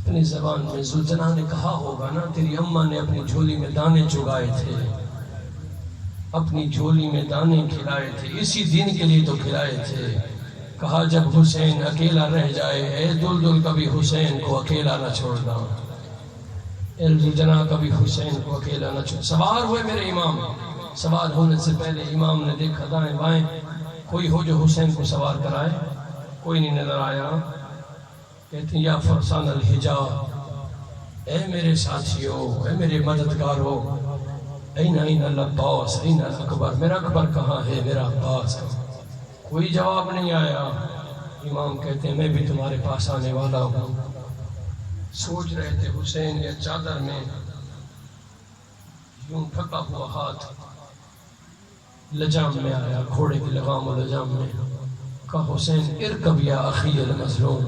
اپنی زبان میں زلجنا نے کہا ہوگا نا تیری اماں نے اپنی جھولی میں دانے چگائے تھے، اپنی جھولی میں دانے کھلائے تھے، اسی دن کے لیے تو کھلائے تھے۔ کہا جب حسین اکیلا رہ جائے اے دلدل کبھی حسین کو اکیلا نہ چھوڑنا، اے زلجنا کبھی حسین کو اکیلا نہ چھوڑنا۔ سوار ہوئے میرے امام، سوار ہونے سے پہلے امام نے دیکھا دائیں بائیں کوئی ہو جو حسین کو سوار کرائے، کوئی نہیں نظر آیا۔ کہتے ہیں یا فرسان الحجا، اے میرے ساتھیو، اے میرے مددگارو، این این العباس، این الاکبر، میرا اکبر کہاں ہے، میرا عباس کہاں؟ کوئی جواب نہیں آیا۔ امام کہتے ہیں میں بھی تمہارے پاس آنے والا ہوں۔ سوچ رہے تھے حسین یا چادر میں یوں پھکا ہوا ہاتھ لجام میں آیا، گھوڑے کی لگام و لجام میں۔ کہا حسین ارکب یا اخی المظلوم،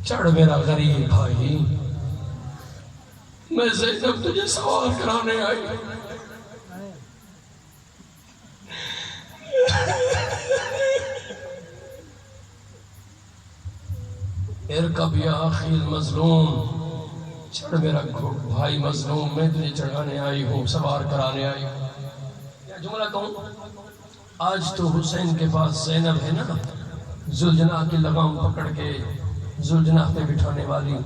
چڑھ میرا غریب بھائی، میں زینب تجھے سوار کرانے آئی۔ ارکب یا اخی المظلوم، چڑھ میرا بھائی مظلوم، میں تجھے چڑھانے آئی ہوں، سوار کرانے آئی ہوں۔ کیا جملہ کہوں؟ آج تو حسین کے پاس زینب ہے نا، زلجنا کی لگام پکڑ کے زلجنا پہ بٹھانے والی۔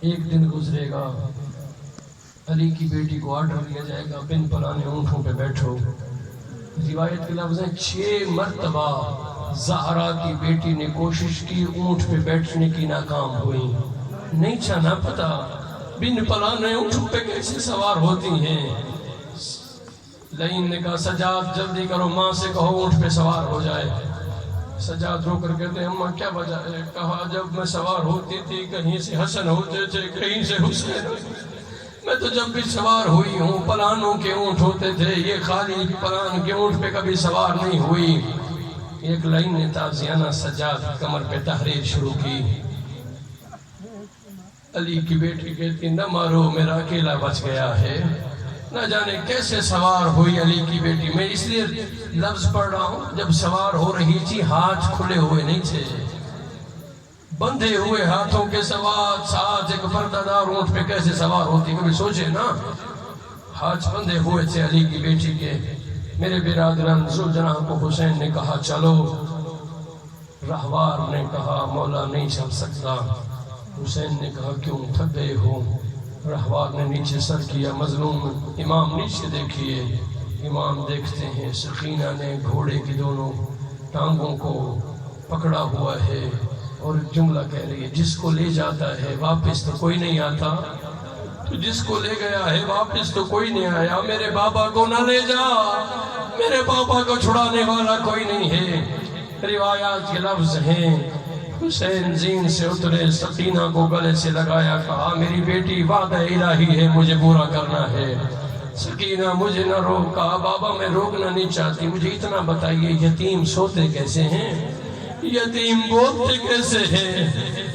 ایک دن گزرے گا، علی کی بیٹی کو آرڈر دیا جائے گا بن پلانے اونٹوں پہ بیٹھو۔ روایت کے لفظ ہیں 6 مرتبہ زہرا کی بیٹی نے کوشش کی اونٹ پہ بیٹھنے کی، ناکام ہوئی۔ نہیں چھانا پتا بن پلانے اونٹوں پہ کیسے سوار ہوتی ہیں۔ لئین نے کہا سجاد جلدی کرو، ماں سے کہو اونٹ پہ سوار ہو جائے۔ سجاد رو کر کہتے ہیں اماں کیا وجہ ہے؟ کہا جب میں سوار ہوتی تھی کہیں سے حسن ہوتے تھے کہیں سے حسین، میں تو جب بھی سوار ہوئی ہوں پلانوں کے اونٹ ہوتے تھے، یہ خالی پلان کے اونٹ پہ کبھی سوار نہیں ہوئی۔ ایک لائن نے تازیانہ سجاد کمر پہ تحریر شروع کی۔ علی کی بیٹی کہتی نہ مارو میرا اکیلا بچ گیا ہے، نہ جانے کیسے سوار ہوئی علی کی بیٹی۔ میں اس لیے لفظ پڑھ رہا ہوں جب سوار ہو رہی تھی ہاتھ کھلے ہوئے نہیں تھے، بندھے ہوئے ہاتھوں کے ساتھ ایک پردہ دار اونٹ پہ کیسے سوار ہوتی، کبھی سوچے نا۔ ہاتھ بندھے ہوئے تھے علی کی بیٹی کے۔ میرے برادران زلجنا کو حسین نے کہا چلو، رہوار نے کہا مولا نہیں چل سکتا۔ حسین نے کہا کیوں تھک گئے ہو؟ رہوار نے نیچے سر کیا، مظلوم امام نیچے دیکھیے۔ امام دیکھتے ہیں سکینہ نے گھوڑے کی دونوں ٹانگوں کو پکڑا ہوا ہے اور جملہ کہہ رہی ہے جس کو لے جاتا ہے واپس تو کوئی نہیں آتا، تو جس کو لے گیا ہے واپس تو کوئی نہیں آیا۔ میرے بابا کو نہ لے جا، میرے بابا کو چھڑانے والا کوئی نہیں ہے۔ روایات کے لفظ ہیں حسین زین سے اترے، سکینہ کو گلے سے لگایا، کہا میری بیٹی وعدہ الہی ہے مجھے پورا کرنا ہے۔ سکینہ مجھے نہ روک، کہا بابا میں روکنا نہیں چاہتی، مجھے اتنا بتائیے یتیم سوتے کیسے ہیں، یتیم بولتے کیسے ہیں؟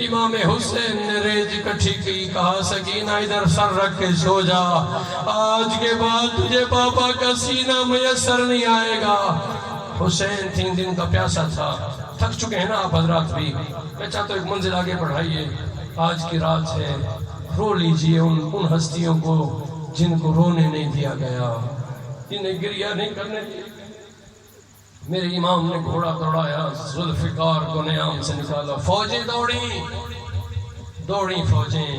امام حسین نے ریز اکٹھی کی، کہا سکینہ ادھر سر رکھ کے سو جا، آج کے بعد تجھے پاپا کا سینہ میسر نہیں آئے گا۔ حسین 3 دن کا پیاسا تھا، تھک چکے ہیں نا آپ حضرات بھی، میں چاہتا ہوں ایک منزل آگے بڑھائیے۔ آج کی رات ہے، رو لیجئے ان ہستیوں کو جن کو رونے نہیں دیا گیا، جنہیں گریہ نہیں کرنے دیا۔ میرے امام نے گھوڑا دوڑایا، ذوالفقار کو نیام سے نکالا، فوجیں دوڑیں فوجیں،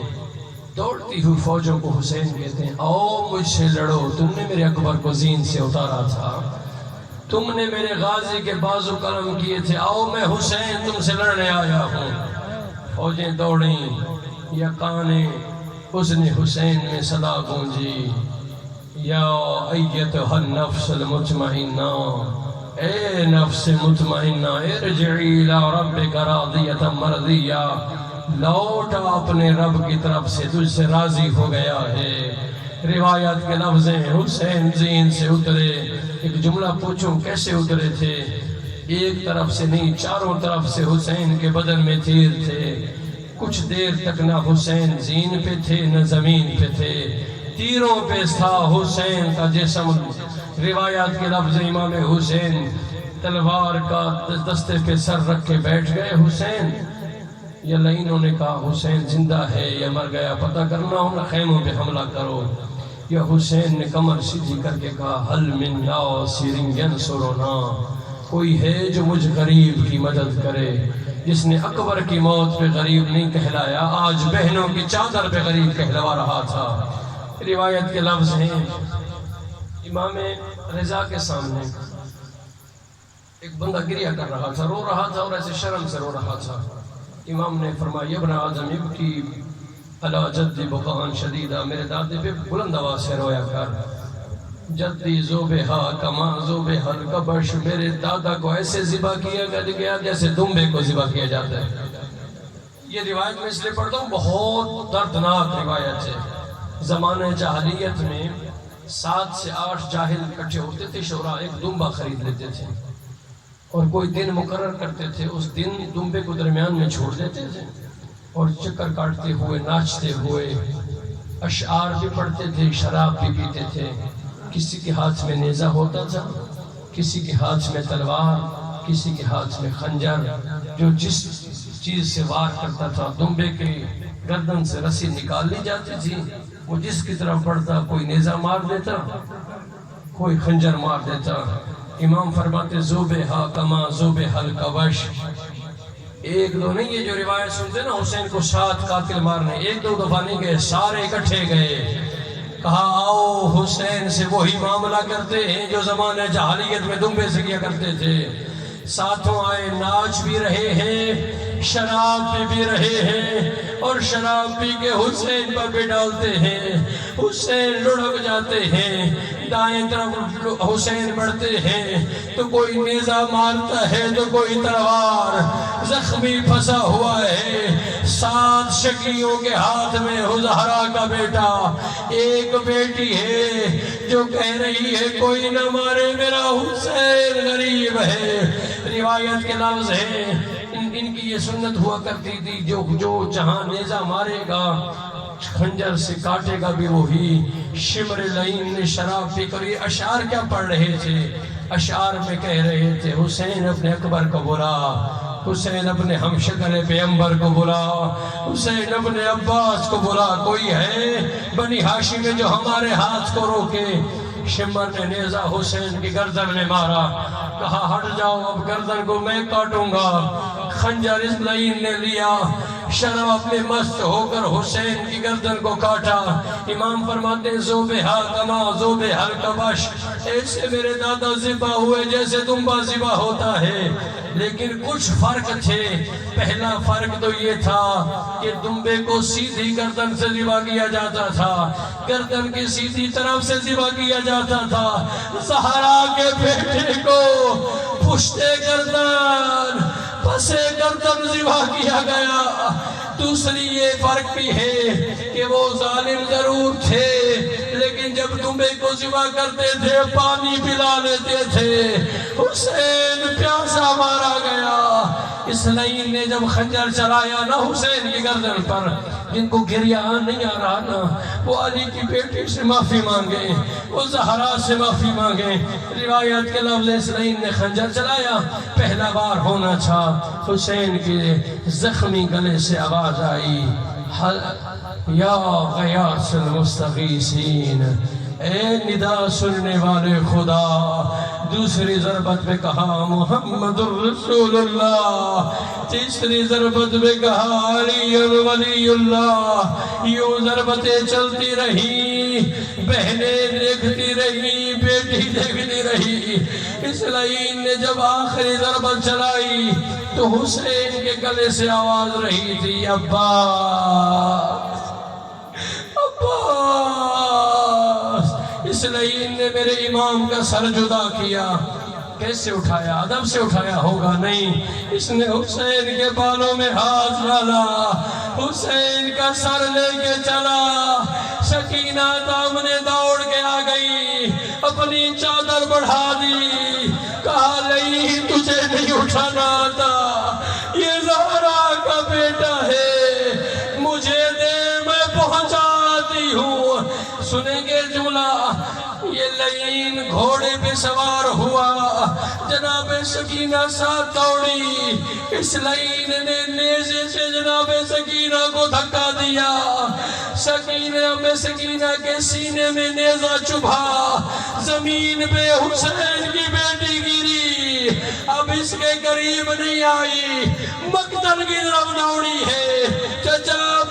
دوڑتی ہوئی فوجوں کو حسین کہتے ہیں آؤ مجھ سے لڑو، تم نے میرے اکبر کو زین سے اتارا تھا، تم نے میرے غازی کے بازو قلم کیے تھے، آؤ میں حسین تم سے لڑنے آیا ہوں۔ فوجیں دوڑیں، یقانے حسن حسین میں صدا گونجی، یا ایتھا النفس المطمئنہ، اے نفس مطمئنہ ارجعی الی ربک راضیۃ مرضیہ، لوٹا اپنے رب کی طرف سے، تجھ سے راضی ہو گیا ہے۔ روایات کے لفظ ہیں حسین زین سے اترے۔ ایک جملہ پوچھوں کیسے اترے تھے؟ ایک طرف سے نہیں، چاروں طرف سے حسین کے بدن میں تیر تھے۔ کچھ دیر تک نہ حسین زین پہ تھے نہ زمین پہ تھے، تیروں پہ تھا حسین کا جسم۔ روایات کے لفظ امام حسین تلوار کا دستے پہ سر رکھ کے بیٹھ گئے، حسین یہ لعینوں نے کہا حسین زندہ ہے یا مر گیا پتہ کرنا ہو نہ خیموں پہ حملہ کرو. یا حسین نے کمر سیدھی کر کے کہا حل من ناصر ینصرنا، کوئی ہے جو مجھ غریب کی مدد کرے. جس نے اکبر کی موت پہ غریب نہیں کہلایا آج بہنوں کی چادر پہ غریب کہلوا رہا تھا. روایت کے لفظ ہیں امام رضا کے سامنے ایک بندہ گریہ کر رہا تھا، رو رہا تھا اور ایسے شرم سے رو رہا تھا. امام نے فرمایا ابن آدم ابکی علی جدی بقان شدیدہ، میرے دادے پہ بلند آواز سے رویا کر. جدی ذوبہا کما ذوبہا الکبش، میرے دادا کو ایسے ذبح کیا گیا جیسے دمبے کو ذبح کیا جاتا ہے. یہ روایت میں اس لیے پڑھتا ہوں بہت دردناک روایت ہے. زمانہ جاہلیت میں 7 سے 8 جاہل اکٹھے ہوتے تھے، شورا ایک دمبا خرید لیتے تھے اور کوئی دن مقرر کرتے تھے. اس دن دمبے کو درمیان میں چھوڑ دیتے تھے اور چکر کاٹتے ہوئے ناچتے ہوئے اشعار بھی پڑھتے تھے، شراب بھی پیتے تھے. کسی کے ہاتھ میں نیزہ ہوتا تھا، کسی کے ہاتھ میں تلوار، کسی کے ہاتھ میں خنجر. جو جس چیز سے وار کرتا تھا دمبے کے گردن سے رسی نکال لی جاتی تھی. وہ جس کی طرف پڑتا کوئی نیزہ مار دیتا، کوئی خنجر مار دیتا. امام فرماتے ذوبہا کما ذوبہا الکبش. ایک دو نہیں، یہ جو روایت سنتے نا حسین کو 7 قاتل مارنے، ایک دو دفعہ نہیں گئے، سارے اکٹھے گئے. کہا آؤ حسین سے وہی معاملہ کرتے ہیں جو زمانہ جاہلیت میں دمبے سے کیا کرتے تھے. ساتھوں آئے، ناچ بھی رہے ہیں، شراب پی بھی رہے ہیں اور شراب پی کے حسین پر بھی ڈالتے ہیں. حسین لڑک جاتے ہیں، دائیں طرف حسین بڑھتے ہیں تو کوئی نیزہ مارتا ہے تو کوئی تلوار. زخمی پھنسا ہوا ہے 7 شکیوں کے ہاتھ میں زہرا کا بیٹا. ایک بیٹی ہے جو کہہ رہی ہے کوئی نہ مارے میرا حسین غریب ہے. روایت کے لفظ ہیں ان کی یہ سنت ہوا کرتی تھی جو جہاں نیزہ مارے گا خنجر سے کاٹے گا بھی وہی. شمر لعین نے شراب پی کر یہ اشعار کیا پڑھ رہے تھے؟ اشعار میں کہہ رہے تھے حسین اپنے اکبر کو بلا، حسین اپنے ہمشکل پیغمبر کو بلا، حسین اپنے عباس کو بلا. کوئی ہے بنی ہاشم میں جو ہمارے ہاتھ کو روکے؟ شمر نے نیزہ حسین کی گردن میں مارا، کہا ہٹ جاؤ اب گردن کو میں کاٹوں گا. خنجر اس لعین نے لیا، شراب میں مست ہو کر حسین کی گردن کو کاٹا. امام فرماتے ہیں ذوبہا کما ذوبہا الکبش، ایسے میرے دادا ذبح ہوئے جیسے دمبا ذبح ہوتا ہے. لیکن کچھ فرق تھے. پہلا فرق تو یہ تھا کہ دمبے کو سیدھی گردن سے ذبح کیا جاتا تھا، گردن کی سیدھی طرف سے ذبح کیا جاتا تھا. زہرا کے بیٹے کو پشتے گردن پسے گردن ذبح کیا گیا. دوسری یہ فرق بھی ہے کہ وہ ظالم ضرور تھے لیکن جب دمبے کو ذبح کرتے تھے پانی پلا لیتے تھے. حسین پیاسا مارا گیا. اس لعین نے جب خنجر چلایا نا حسین کی گردن پر، جن کو گریہ نہیں آ رہا نا وہ علی کی بیٹی سے معافی مانگے، وہ زہرا سے معافی مانگے. روایت کے لفظ اس لعین نے خنجر چلایا، پہلا بار ہونا تھا. حسین کے زخمی گلے سے آواز آئی یا غیاث المستغیثین، اے ندا سننے والے خدا. دوسری ضربت میں کہا محمد الرسول اللہ. تیسری ضربت میں کہا علی ولی اللہ. یوں ضربتیں چلتی رہی، بہنیں دیکھتی رہی، بیٹی دیکھتی رہی. اس لعین نے جب آخری ضربت چلائی تو حسین کے گلے سے آواز رہی تھی عباس عباس. اس لعین نے میرے امام کا سر جدا کیا. کیسے اٹھایا؟ ادب سے اٹھایا ہوگا نہیں. اس نے حسین کے بالوں میں ہاتھ ڈالا، حسین کا سر لے کے چلا. سکینہ دامنے دوڑ کے آ گئی، اپنی چادر بڑھا دی، کہا لعین تجھے نہیں اٹھانا آتا، یہ زہرا کا بیٹا ہے، مجھے دے میں پہنچاتی ہوں. سنیں گے جملہ، یہ لعین گھوڑے پہ سوار ہوا، جناب سکینہ ساتھ دوڑی، اس لعین نے نیزے سے جناب سکینہ کو دھکا دیا، سکینہ کے سینے میں نیزہ چبھا، زمین پہ حسین کی بیٹی گری، اب اس کے قریب نہیں آئی، مقتل کی طرف دوڑی ہے۔ چچا